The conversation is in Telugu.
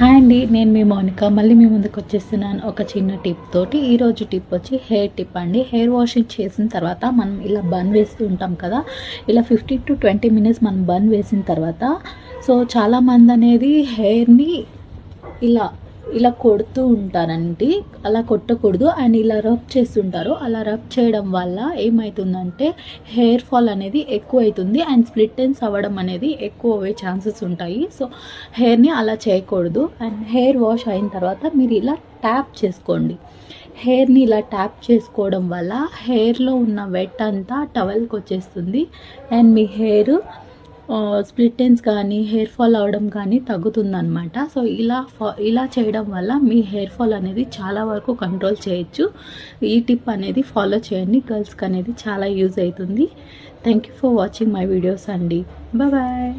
హాయ్ అండి, నేను మీ మౌనిక మళ్ళీ మీ ముందుకు వచ్చేస్తున్నాను ఒక చిన్న టిప్ తోటి. ఈరోజు టిప్ వచ్చి హెయిర్ టిప్ అండి. హెయిర్ వాషింగ్ చేసిన తర్వాత మనం ఇలా బన్ వేస్తూ ఉంటాం కదా, ఇలా 15 to 20 మినిట్స్ మనం బన్ వేసిన తర్వాత చాలామంది అనేది హెయిర్ని ఇలా ఇలా కొడుతూ ఉంటారండి. అలా కొట్టకూడదు అండ్ ఇలా రబ్ చేస్తుంటారు. అలా రబ్ చేయడం వల్ల ఏమవుతుందంటే హెయిర్ ఫాల్ అనేది ఎక్కువ అవుతుంది అండ్ స్ప్లిట్ ఎండ్స్ అవ్వడం అనేది ఎక్కువ అయ్యే ఛాన్సెస్ ఉంటాయి. హెయిర్ని అలా చేయకూడదు. అండ్ హెయిర్ వాష్ అయిన తర్వాత మీరు ఇలా ట్యాప్ చేసుకోండి. హెయిర్ని ఇలా ట్యాప్ చేసుకోవడం వల్ల హెయిర్లో ఉన్న వెట్ అంతా టవల్కి వచ్చేస్తుంది and me hair split ends కానీ హెయిర్ ఫాల్ అవ్వడం కానీ తగ్గుతుందన్నమాట. ఇలా చేయడం వల్ల మీ హెయిర్ ఫాల్ అనేది చాలా వరకు కంట్రోల్ చేయొచ్చు. ఈ టిప్ అనేది ఫాలో చేయండి, గర్ల్స్కి అనేది చాలా యూజ్ అవుతుంది. Thank you for watching my videos అండి. బాయ్.